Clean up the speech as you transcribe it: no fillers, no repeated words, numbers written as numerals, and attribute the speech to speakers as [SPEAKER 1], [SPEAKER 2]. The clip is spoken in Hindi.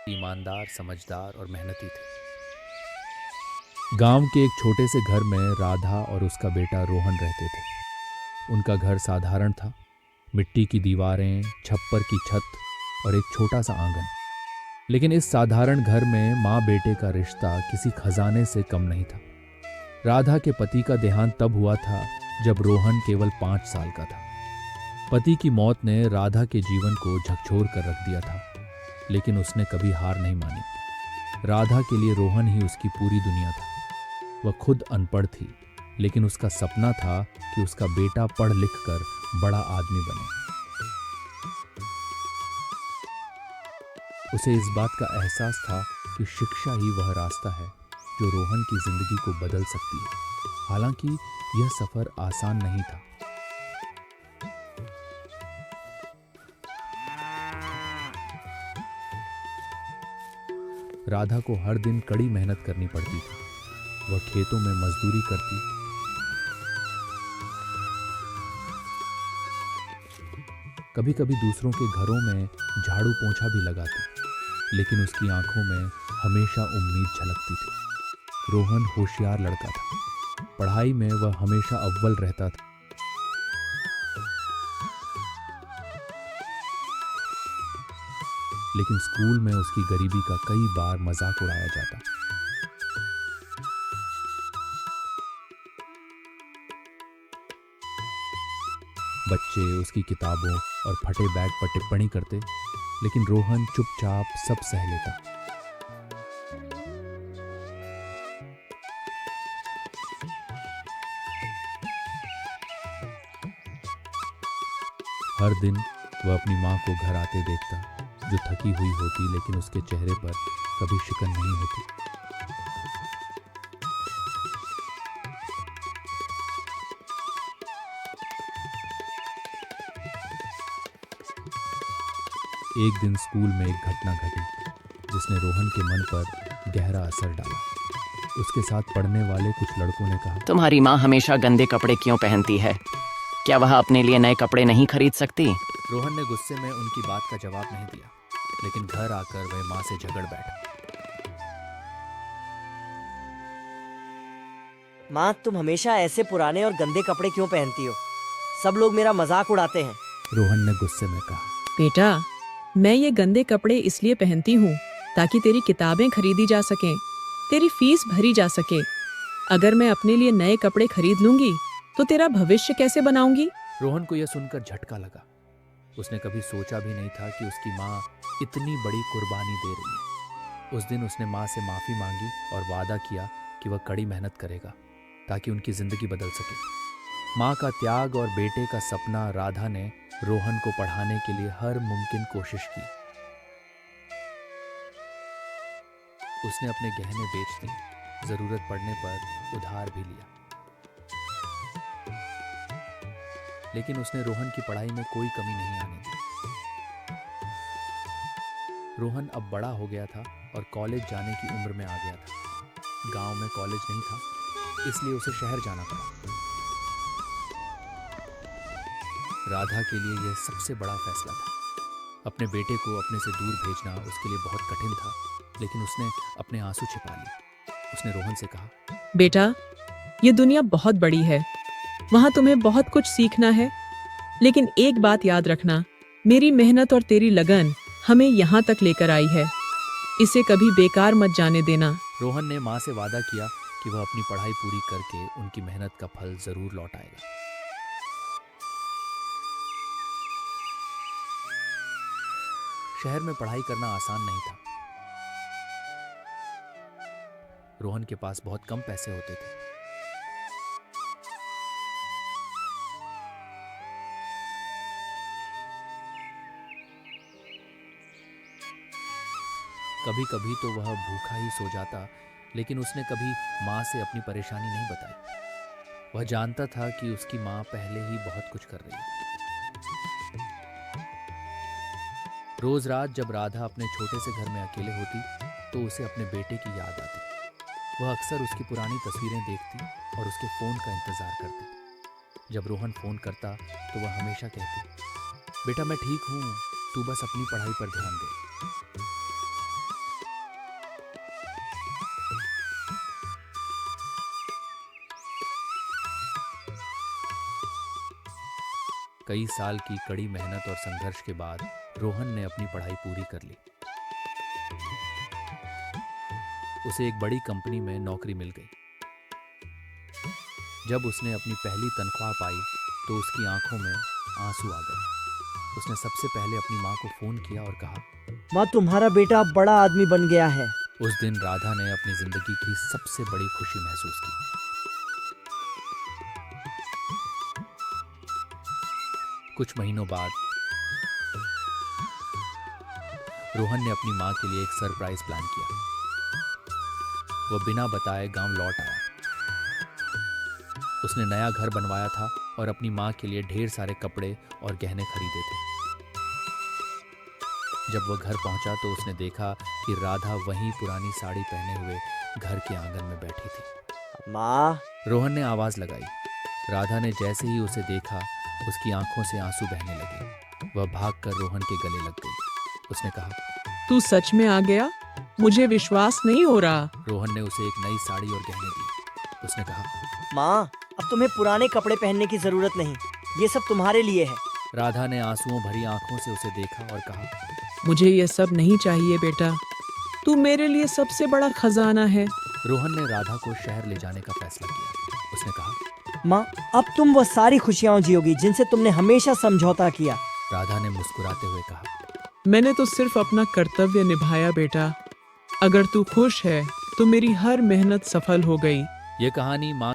[SPEAKER 1] ईमानदार, समझदार और मेहनती थे। गांव के एक छोटे से घर में राधा और उसका बेटा रोहन रहते थे। उनका घर साधारण था, मिट्टी की दीवारें, छप्पर की छत और एक छोटा सा आंगन। लेकिन इस साधारण घर में माँ बेटे का रिश्ता किसी खजाने से कम नहीं था। राधा के पति का देहांत तब हुआ था जब रोहन केवल 5 साल का था। पति की मौत ने राधा के जीवन को झकझोर कर रख दिया था, लेकिन उसने कभी हार नहीं मानी। राधा के लिए रोहन ही उसकी पूरी दुनिया था। वह खुद अनपढ़ थी, लेकिन उसका सपना था कि उसका बेटा पढ़ लिख कर बड़ा आदमी बने। उसे इस बात का एहसास था कि शिक्षा ही वह रास्ता है जो रोहन की जिंदगी को बदल सकती है। हालांकि यह सफर आसान नहीं था। राधा को हर दिन कड़ी मेहनत करनी पड़ती थी। वह खेतों में मजदूरी करती, कभी कभी दूसरों के घरों में झाड़ू पोंछा भी लगाती, लेकिन उसकी आंखों में हमेशा उम्मीद झलकती थी। रोहन होशियार लड़का था। पढ़ाई में वह हमेशा अव्वल रहता था, लेकिन स्कूल में उसकी गरीबी का कई बार मजाक उड़ाया जाता। बच्चे उसकी किताबों और फटे बैग पर टिप्पणी करते, लेकिन रोहन चुपचाप सब सह लेता। हर दिन वह अपनी माँ को घर आते देखता, जो थकी हुई होती, लेकिन उसके चेहरे पर कभी शिकन नहीं होती। एक दिन स्कूल में एक घटना घटी जिसने रोहन के मन पर गहरा असर डाला। उसके साथ पढ़ने वाले कुछ लड़कों ने कहा,
[SPEAKER 2] तुम्हारी माँ हमेशा गंदे कपड़े क्यों पहनती है? क्या वह अपने लिए नए कपड़े नहीं खरीद सकती?
[SPEAKER 1] रोहन ने गुस्से में उनकी बात का जवाब नहीं दिया, लेकिन घर आकर वह माँ से झगड़ बैठा।
[SPEAKER 3] माँ, तुम हमेशा ऐसे पुराने और गंदे कपड़े क्यों पहनती हो? सब लोग मेरा मजाक उड़ाते हैं।
[SPEAKER 1] रोहन ने गुस्से में कहा,
[SPEAKER 4] बेटा, मैं ये गंदे कपड़े इसलिए पहनती हूँ ताकि तेरी किताबें खरीदी जा सकें, तेरी फीस भरी जा सके। अगर मैं अपने लिए नए कपड़े खरीद लूंगी तो तेरा भविष्य कैसे बनाऊंगी?
[SPEAKER 1] रोहन को यह सुनकर झटका लगा। उसने कभी सोचा भी नहीं था कि उसकी माँ इतनी बड़ी कुर्बानी दे रही है। उस दिन उसने माँ से माफी मांगी और वादा किया कि वह कड़ी मेहनत करेगा ताकि उनकी जिंदगी बदल सके। माँ का त्याग और बेटे का सपना, राधा ने रोहन को पढ़ाने के लिए हर मुमकिन कोशिश की। उसने अपने गहने बेच दिए, जरूरत पड़ने पर उधार भी लिया, लेकिन उसने रोहन की पढ़ाई में कोई कमी नहीं आने दी। रोहन अब बड़ा हो गया था और कॉलेज जाने की उम्र में आ गया था। गांव में कॉलेज नहीं था, इसलिए उसे शहर जाना पड़ा। राधा के लिए यह सबसे बड़ा फैसला था। अपने बेटे को अपने से दूर भेजना उसके लिए बहुत कठिन था, लेकिन उसने अपने आंसू छिपा लिए। उसने रोहन से कहा,
[SPEAKER 4] बेटा, ये दुनिया बहुत बड़ी है, वहाँ तुम्हें बहुत कुछ सीखना है, लेकिन एक बात याद रखना, मेरी मेहनत और तेरी लगन हमें यहाँ तक लेकर आई है। इसे कभी बेकार मत जाने देना।
[SPEAKER 1] रोहन ने माँ से वादा किया कि वह अपनी पढ़ाई पूरी करके उनकी मेहनत का फल जरूर लौटाएगा। शहर में पढ़ाई करना आसान नहीं था। रोहन के पास बहुत कम पैसे होते थे। कभी कभी तो वह भूखा ही सो जाता, लेकिन उसने कभी माँ से अपनी परेशानी नहीं बताई। वह जानता था कि उसकी माँ पहले ही बहुत कुछ कर रही है। रोज रात जब राधा अपने छोटे से घर में अकेले होती, तो उसे अपने बेटे की याद आती। वह अक्सर उसकी पुरानी तस्वीरें देखती और उसके फोन का इंतजार करती। जब रोहन फोन करता तो वह हमेशा कहती, बेटा मैं ठीक हूँ, तू बस अपनी पढ़ाई पर ध्यान दे। कई साल की कड़ी मेहनत और संघर्ष के बाद रोहन ने अपनी पढ़ाई पूरी कर ली। उसे एक बड़ी कंपनी में नौकरी मिल गई। जब उसने अपनी पहली तनख्वाह पाई तो उसकी आंखों में आंसू आ गए। उसने सबसे पहले अपनी माँ को फोन किया और कहा,
[SPEAKER 3] माँ, तुम्हारा बेटा अब बड़ा आदमी बन गया है।
[SPEAKER 1] उस दिन राधा ने अपनी जिंदगी की सबसे बड़ी खुशी महसूस की। कुछ महीनों बाद रोहन ने अपनी माँ के लिए एक सरप्राइज प्लान किया। वह बिना बताए गांव लौट आया। उसने नया घर बनवाया था और अपनी माँ के लिए ढेर सारे कपड़े और गहने खरीदे थे। जब वह घर पहुंचा तो उसने देखा कि राधा वहीं पुरानी साड़ी पहने हुए घर के आंगन में बैठी थी।
[SPEAKER 3] माँ,
[SPEAKER 1] रोहन ने आवाज लगाई। राधा ने जैसे ही उसे देखा, उसकी आंखों से आंसू बहने लगे। वह भागकर रोहन के गले लग गई। उसने कहा,
[SPEAKER 4] तू सच में आ गया? मुझे विश्वास नहीं हो रहा।
[SPEAKER 1] रोहन ने उसे एक नई साड़ी और गहने दी। उसने कहा,
[SPEAKER 3] माँ, अब तुम्हें पुराने कपड़े पहनने की जरूरत नहीं, ये सब तुम्हारे लिए है।
[SPEAKER 1] राधा ने आंसुओं भरी आंखों से उसे देखा और कहा,
[SPEAKER 4] मुझे ये सब नहीं चाहिए बेटा, तू मेरे लिए सबसे बड़ा खजाना है।
[SPEAKER 1] रोहन ने राधा को शहर ले जाने का फैसला किया। उसने कहा,
[SPEAKER 3] माँ, अब तुम वो सारी खुशियाँ जियोगी जिनसे तुमने हमेशा समझौता किया।
[SPEAKER 1] राधा ने मुस्कुराते हुए कहा,
[SPEAKER 4] मैंने तो सिर्फ अपना कर्तव्य निभाया बेटा। अगर तू खुश है तो मेरी हर मेहनत सफल हो गई।
[SPEAKER 1] यह कहानी माँ